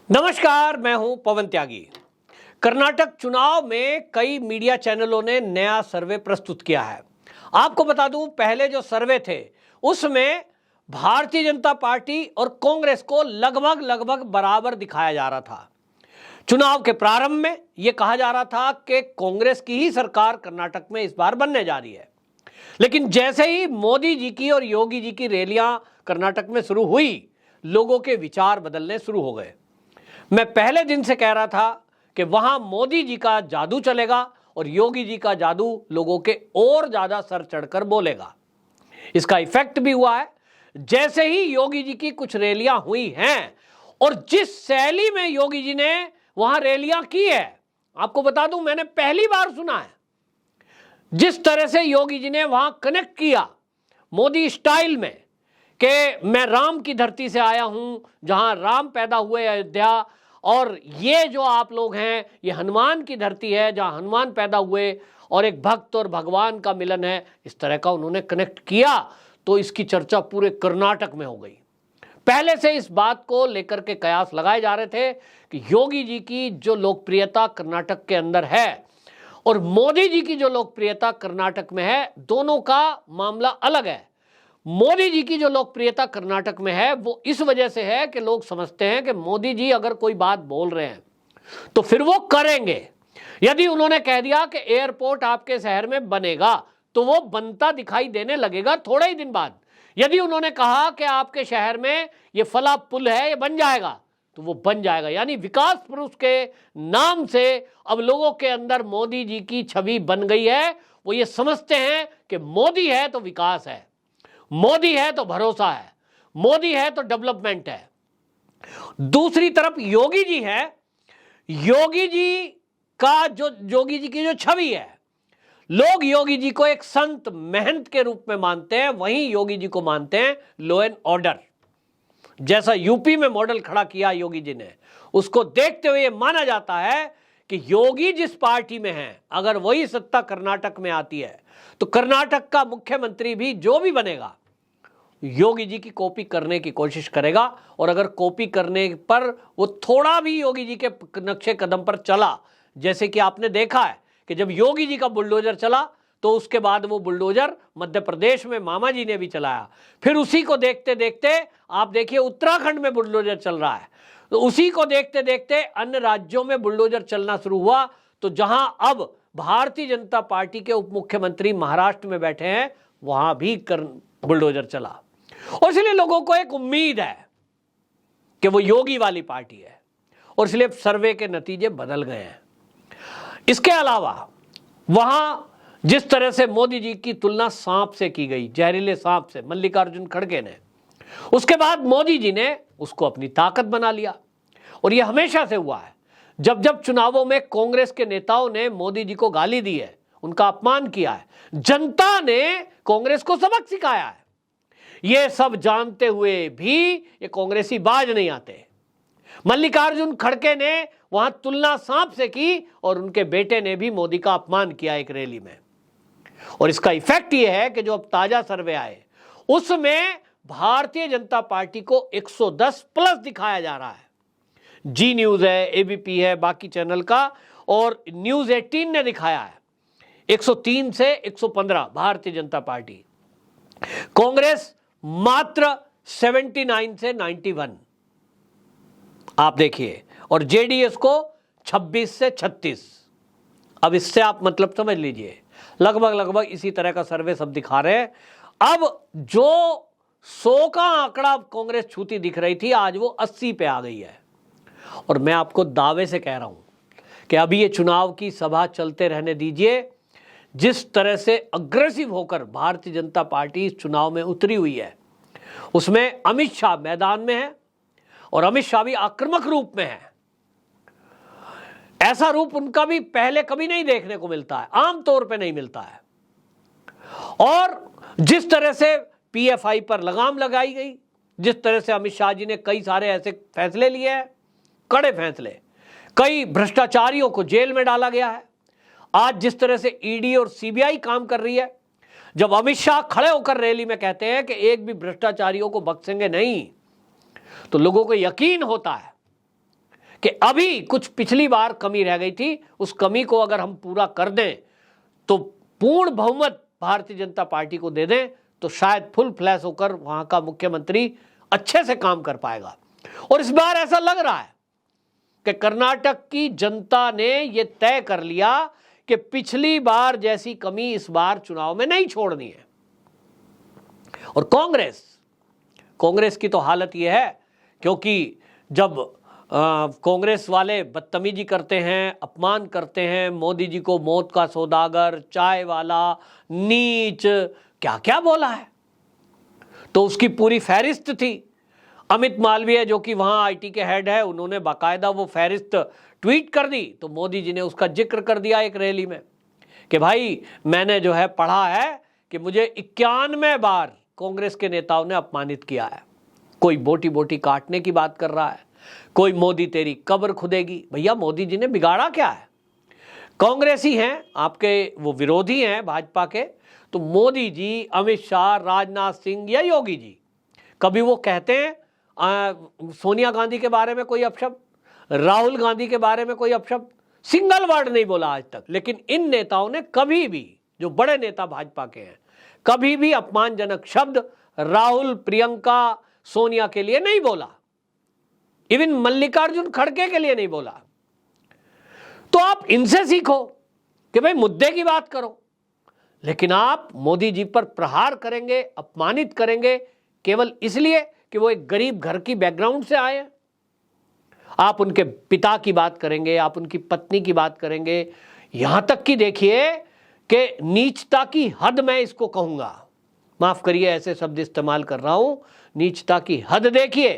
नमस्कार, मैं हूं पवन त्यागी। कर्नाटक चुनाव में कई मीडिया चैनलों ने नया सर्वे प्रस्तुत किया है। आपको बता दूं, पहले जो सर्वे थे उसमें भारतीय जनता पार्टी और कांग्रेस को लगभग बराबर दिखाया जा रहा था। चुनाव के प्रारंभ में यह कहा जा रहा था कि कांग्रेस की ही सरकार कर्नाटक में इस बार बनने जा रही है। लेकिन जैसे ही मोदी जी की और योगी जी की रैलियां कर्नाटक में शुरू हुई, लोगों के विचार बदलने शुरू हो गए। मैं पहले दिन से कह रहा था कि वहां मोदी जी का जादू चलेगा और योगी जी का जादू लोगों के और ज्यादा सर चढ़कर बोलेगा। इसका इफेक्ट भी हुआ है। जैसे ही योगी जी की कुछ रैलियां हुई हैं और जिस शैली में योगी जी ने वहां रैलियां की है, आपको बता दूं, मैंने पहली बार सुना है। जिस तरह से योगी जी ने वहां कनेक्ट किया मोदी स्टाइल में कि मैं राम की धरती से आया हूं, जहां राम पैदा हुए अयोध्या, और ये जो आप लोग हैं ये हनुमान की धरती है जहां हनुमान पैदा हुए और एक भक्त और भगवान का मिलन है। इस तरह का उन्होंने कनेक्ट किया तो इसकी चर्चा पूरे कर्नाटक में हो गई। पहले से इस बात को लेकर के कयास लगाए जा रहे थे कि योगी जी की जो लोकप्रियता कर्नाटक के अंदर है और मोदी जी की जो लोकप्रियता कर्नाटक में है, दोनों का मामला अलग है। मोदी जी की जो लोकप्रियता कर्नाटक में है वो इस वजह से है कि लोग समझते हैं कि मोदी जी अगर कोई बात बोल रहे हैं तो फिर वो करेंगे। यदि उन्होंने कह दिया कि एयरपोर्ट आपके शहर में बनेगा तो वो बनता दिखाई देने लगेगा थोड़े ही दिन बाद। यदि उन्होंने कहा कि आपके शहर में ये फला पुल है, ये बन जाएगा, तो वो बन जाएगा। यानी विकास पुरुष के नाम से अब लोगों के अंदर मोदी जी की छवि बन गई है। वो ये समझते हैं कि मोदी है तो विकास है, मोदी है तो भरोसा है, मोदी है तो डेवलपमेंट है। दूसरी तरफ योगी जी है। योगी जी की जो छवि है, लोग योगी जी को एक संत महंत के रूप में मानते हैं, वहीं योगी जी को मानते हैं लॉ एंड ऑर्डर। जैसा यूपी में मॉडल खड़ा किया योगी जी ने, उसको देखते हुए माना जाता है कि योगी जिस पार्टी में है, अगर वही सत्ता कर्नाटक में आती है तो कर्नाटक का मुख्यमंत्री भी जो भी बनेगा योगी जी की कॉपी करने की कोशिश करेगा। और अगर कॉपी करने पर वो थोड़ा भी योगी जी के नक्शे कदम पर चला, जैसे कि आपने देखा है कि जब योगी जी का बुलडोजर चला तो उसके बाद वो बुलडोजर मध्य प्रदेश में मामा जी ने भी चलाया। फिर उसी को देखते देखते आप देखिए उत्तराखंड में बुलडोजर चल रहा है, तो उसी को देखते देखते अन्य राज्यों में बुलडोजर चलना शुरू हुआ। तो जहां अब भारतीय जनता पार्टी के उप मुख्यमंत्री महाराष्ट्र में बैठे हैं, वहां भी बुलडोजर चला। और इसलिए लोगों को एक उम्मीद है कि वो योगी वाली पार्टी है, और इसलिए सर्वे के नतीजे बदल गए हैं। इसके अलावा वहां जिस तरह से मोदी जी की तुलना सांप से की गई, जहरीले सांप से, मल्लिकार्जुन खड़गे ने, उसके बाद मोदी जी ने उसको अपनी ताकत बना लिया। और यह हमेशा से हुआ है। जब जब चुनावों में कांग्रेस के नेताओं ने मोदी जी को गाली दी है, उनका अपमान किया है, जनता ने कांग्रेस को सबक सिखाया है। ये सब जानते हुए भी ये कांग्रेसी बाज नहीं आते। मल्लिकार्जुन खड़गे ने वहां तुलना सांप से की और उनके बेटे ने भी मोदी का अपमान किया एक रैली में। और इसका इफेक्ट ये है कि जो अब ताजा सर्वे आए उसमें भारतीय जनता पार्टी को 110 प्लस दिखाया जा रहा है। जी न्यूज है, एबीपी है, बाकी चैनल का, और न्यूज 18 ने दिखाया है 103 से 115 भारतीय जनता पार्टी। कांग्रेस मात्र 79 से 91 आप देखिए, और जेडीएस को 26 से 36। अब इससे आप मतलब समझ लीजिए, लगभग इसी तरह का सर्वे सब दिखा रहे हैं। अब जो 100 का आंकड़ा कांग्रेस छूती दिख रही थी, आज वो 80 पे आ गई है। और मैं आपको दावे से कह रहा हूं कि अभी ये चुनाव की सभा चलते रहने दीजिए। जिस तरह से अग्रेसिव होकर भारतीय जनता पार्टी इस चुनाव में उतरी हुई है, उसमें अमित शाह मैदान में है, और अमित शाह भी आक्रामक रूप में है। ऐसा रूप उनका भी पहले कभी नहीं देखने को मिलता है, आमतौर पे नहीं मिलता है। और जिस तरह से पीएफआई पर लगाम लगाई गई, जिस तरह से अमित शाह जी ने कई सारे ऐसे फैसले लिए हैं, कड़े फैसले, कई भ्रष्टाचारियों को जेल में डाला गया है। आज जिस तरह से ईडी और सीबीआई काम कर रही है, जब अमित शाह खड़े होकर रैली में कहते हैं कि एक भी भ्रष्टाचारियों को बख्शेंगे नहीं, तो लोगों को यकीन होता है कि अभी कुछ पिछली बार कमी रह गई थी, उस कमी को अगर हम पूरा कर दें तो पूर्ण बहुमत भारतीय जनता पार्टी को दे दें तो शायद फुल फ्लैश होकर वहां का मुख्यमंत्री अच्छे से काम कर पाएगा। और इस बार ऐसा लग रहा है कि कर्नाटक की जनता ने यह तय कर लिया कि पिछली बार जैसी कमी इस बार चुनाव में नहीं छोड़नी है। और कांग्रेस की तो हालत यह है, क्योंकि जब कांग्रेस वाले बदतमीजी करते हैं, अपमान करते हैं, मोदी जी को मौत का सौदागर, चाय वाला, नीच, क्या क्या बोला है, तो उसकी पूरी फहरिस्त थी। अमित मालवीय जो कि वहां आईटी के हेड है, उन्होंने बाकायदा वो फहरिस्त ट्वीट कर दी, तो मोदी जी ने उसका जिक्र कर दिया एक रैली में कि भाई मैंने जो है पढ़ा है कि मुझे 91 बार कांग्रेस के नेताओं ने अपमानित किया है। कोई बोटी बोटी काटने की बात कर रहा है, कोई मोदी तेरी कब्र खुदेगी। भैया मोदी जी ने बिगाड़ा क्या है? कांग्रेसी हैं आपके, वो विरोधी हैं भाजपा के, तो मोदी जी, अमित शाह, राजनाथ सिंह या योगी जी, कभी वो कहते हैं सोनिया गांधी के बारे में कोई अपशब्द, राहुल गांधी के बारे में कोई अपशब्द, सिंगल वर्ड नहीं बोला आज तक। लेकिन इन नेताओं ने कभी भी, जो बड़े नेता भाजपा के हैं, कभी भी अपमानजनक शब्द राहुल, प्रियंका, सोनिया के लिए नहीं बोला। इवन मल्लिकार्जुन खड़गे के लिए नहीं बोला। तो आप इनसे सीखो कि भाई मुद्दे की बात करो, लेकिन आप मोदी जी पर प्रहार करेंगे, अपमानित करेंगे केवल इसलिए कि वो एक गरीब घर की बैकग्राउंड से आए हैं। आप उनके पिता की बात करेंगे, आप उनकी पत्नी की बात करेंगे, यहां तक कि देखिए कि नीचता की हद, मैं इसको कहूंगा, माफ करिए ऐसे शब्द इस्तेमाल कर रहा हूं, नीचता की हद देखिए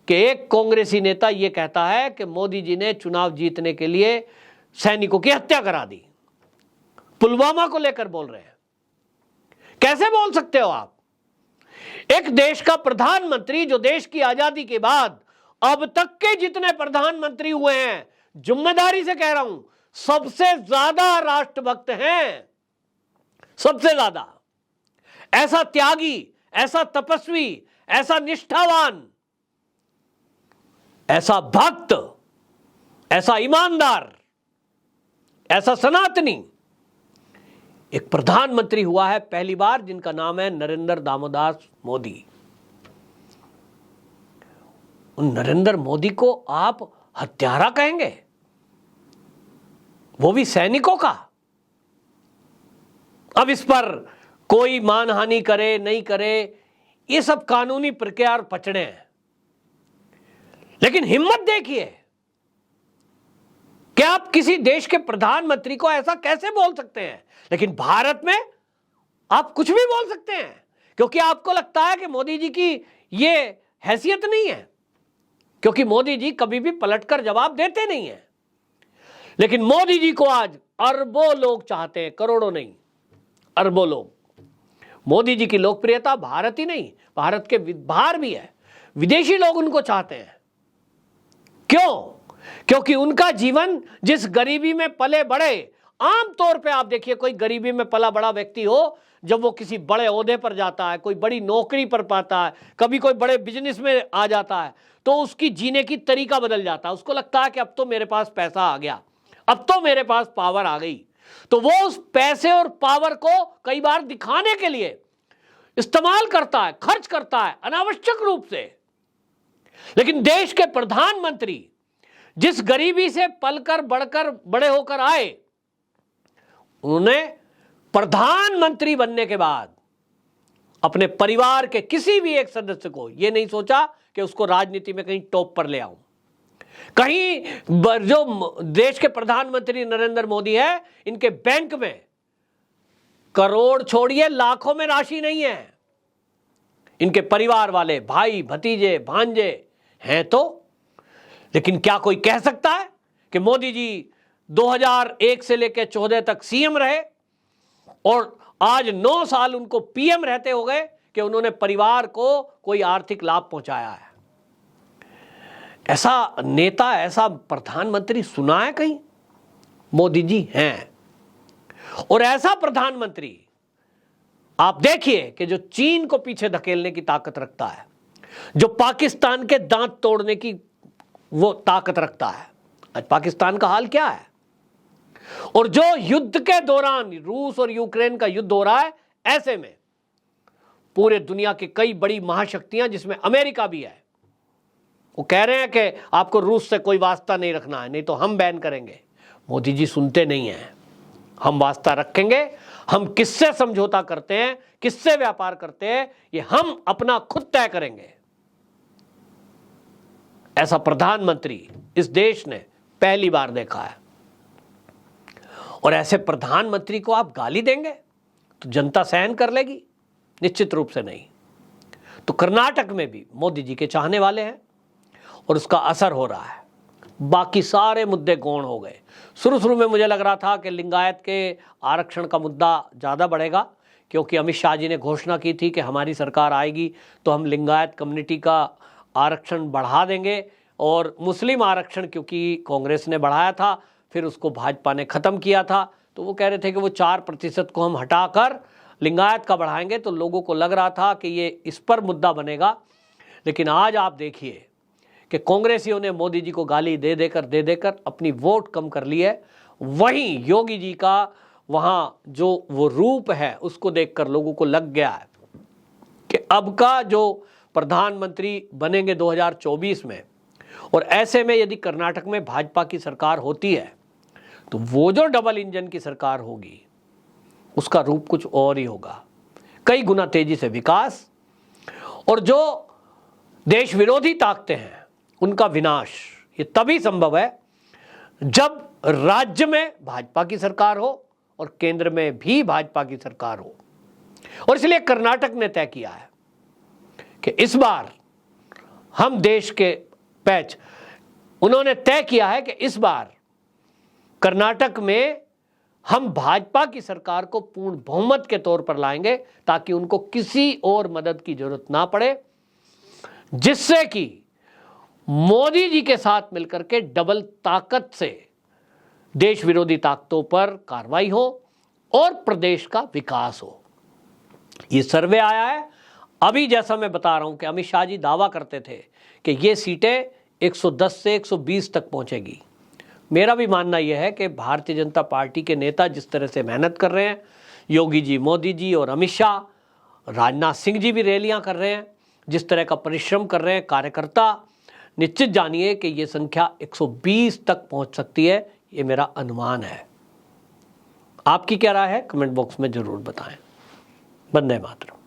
कि एक कांग्रेसी नेता यह कहता है कि मोदी जी ने चुनाव जीतने के लिए सैनिकों की हत्या करा दी। पुलवामा को लेकर बोल रहे हैं। कैसे बोल सकते हो आप? एक देश का प्रधानमंत्री, जो देश की आजादी के बाद अब तक के जितने प्रधानमंत्री हुए हैं, जिम्मेदारी से कह रहा हूं, सबसे ज्यादा राष्ट्रभक्त हैं, सबसे ज्यादा। ऐसा त्यागी, ऐसा तपस्वी, ऐसा निष्ठावान, ऐसा भक्त, ऐसा ईमानदार, ऐसा सनातनी एक प्रधानमंत्री हुआ है पहली बार, जिनका नाम है नरेंद्र दामोदर मोदी। उन नरेंद्र मोदी को आप हत्यारा कहेंगे, वो भी सैनिकों का? अब इस पर कोई मानहानि करे नहीं करे, ये सब कानूनी प्रक्रिया और पचड़े हैं, लेकिन हिम्मत देखिए कि आप किसी देश के प्रधानमंत्री को ऐसा कैसे बोल सकते हैं। लेकिन भारत में आप कुछ भी बोल सकते हैं, क्योंकि आपको लगता है कि मोदी जी की ये हैसियत नहीं है, क्योंकि मोदी जी कभी भी पलटकर जवाब देते नहीं हैं। लेकिन मोदी जी को आज अरबों लोग चाहते हैं, करोड़ों नहीं, अरबों लोग। मोदी जी की लोकप्रियता भारत ही नहीं, भारत के बाहर भी है, विदेशी लोग उनको चाहते हैं। क्यों? क्योंकि उनका जीवन जिस गरीबी में पले बड़े, आमतौर पे आप देखिए कोई गरीबी में पला बड़ा व्यक्ति हो, जब वो किसी बड़े ओहदे पर जाता है, कोई बड़ी नौकरी पर पाता है, कभी कोई बड़े बिजनेस में आ जाता है, तो उसकी जीने की तरीका बदल जाता है। उसको लगता है कि अब तो मेरे पास पैसा आ गया, अब तो मेरे पास पावर आ गई, तो वो उस पैसे और पावर को कई बार दिखाने के लिए इस्तेमाल करता है, खर्च करता है अनावश्यक रूप से। लेकिन देश के प्रधानमंत्री जिस गरीबी से पलकर बढ़कर बड़े होकर आए, उन्होंने प्रधानमंत्री बनने के बाद अपने परिवार के किसी भी एक सदस्य को यह नहीं सोचा कि उसको राजनीति में कहीं टॉप पर ले आऊं। कहीं जो देश के प्रधानमंत्री नरेंद्र मोदी है, इनके बैंक में करोड़ छोड़िए लाखों में राशि नहीं है। इनके परिवार वाले भाई, भतीजे, भांजे हैं तो। लेकिन क्या कोई कह सकता है कि मोदी जी 2001 से लेकर 14 तक सीएम रहे और आज 9 साल उनको पीएम रहते हो गए कि उन्होंने परिवार को कोई आर्थिक लाभ पहुंचाया है? ऐसा नेता, ऐसा प्रधानमंत्री सुना है कहीं? मोदी जी हैं। और ऐसा प्रधानमंत्री आप देखिए कि जो चीन को पीछे धकेलने की ताकत रखता है, जो पाकिस्तान के दांत तोड़ने की वो ताकत रखता है। आज पाकिस्तान का हाल क्या है? और जो युद्ध के दौरान रूस और यूक्रेन का युद्ध हो रहा है, ऐसे में पूरे दुनिया की कई बड़ी महाशक्तियां जिसमें अमेरिका भी है, वो कह रहे हैं कि आपको रूस से कोई वास्ता नहीं रखना है, नहीं तो हम बैन करेंगे। मोदी जी सुनते नहीं हैं। हम वास्ता रखेंगे, हम किससे समझौता करते हैं, किससे व्यापार करते हैं, ये हम अपना खुद तय करेंगे। ऐसा प्रधानमंत्री इस देश ने पहली बार देखा है। और ऐसे प्रधानमंत्री को आप गाली देंगे तो जनता सहन कर लेगी? निश्चित रूप से नहीं। तो कर्नाटक में भी मोदी जी के चाहने वाले हैं और उसका असर हो रहा है। बाकी सारे मुद्दे गौण हो गए। शुरू में मुझे लग रहा था कि लिंगायत के आरक्षण का मुद्दा ज़्यादा बढ़ेगा, क्योंकि अमित शाह जी ने घोषणा की थी कि हमारी सरकार आएगी तो हम लिंगायत कम्युनिटी का आरक्षण बढ़ा देंगे। और मुस्लिम आरक्षण क्योंकि कांग्रेस ने बढ़ाया था, फिर उसको भाजपा ने ख़त्म किया था, तो वो कह रहे थे कि वो 4% को हम हटाकर लिंगायत का बढ़ाएंगे। तो लोगों को लग रहा था कि ये इस पर मुद्दा बनेगा। लेकिन आज आप देखिए कि कांग्रेसियों ने मोदी जी को गाली दे देकर अपनी वोट कम कर ली है। वहीं योगी जी का वहाँ जो वो रूप है उसको देखकर लोगों को लग गया है कि अब का जो प्रधानमंत्री बनेंगे 2024 में, और ऐसे में यदि कर्नाटक में भाजपा की सरकार होती है तो वो जो डबल इंजन की सरकार होगी उसका रूप कुछ और ही होगा। कई गुना तेजी से विकास, और जो देश विरोधी ताकतें हैं उनका विनाश ये तभी संभव है जब राज्य में भाजपा की सरकार हो और केंद्र में भी भाजपा की सरकार हो। और इसलिए कर्नाटक ने तय किया है कि इस बार हम देश के पैच, उन्होंने तय किया है कि इस बार कर्नाटक में हम भाजपा की सरकार को पूर्ण बहुमत के तौर पर लाएंगे, ताकि उनको किसी और मदद की जरूरत ना पड़े, जिससे कि मोदी जी के साथ मिलकर के डबल ताकत से देश विरोधी ताकतों पर कार्रवाई हो और प्रदेश का विकास हो। ये सर्वे आया है अभी, जैसा मैं बता रहा हूं कि अमित शाह जी दावा करते थे कि ये सीटें 110 से 120 तक पहुंचेगी। मेरा भी मानना यह है कि भारतीय जनता पार्टी के नेता जिस तरह से मेहनत कर रहे हैं, योगी जी, मोदी जी और अमित शाह, राजनाथ सिंह जी भी रैलियां कर रहे हैं, जिस तरह का परिश्रम कर रहे हैं कार्यकर्ता, निश्चित जानिए कि ये संख्या 120 तक पहुंच सकती है। ये मेरा अनुमान है। आपकी क्या राय है? कमेंट बॉक्स में जरूर बताएं। वंदे मातरम।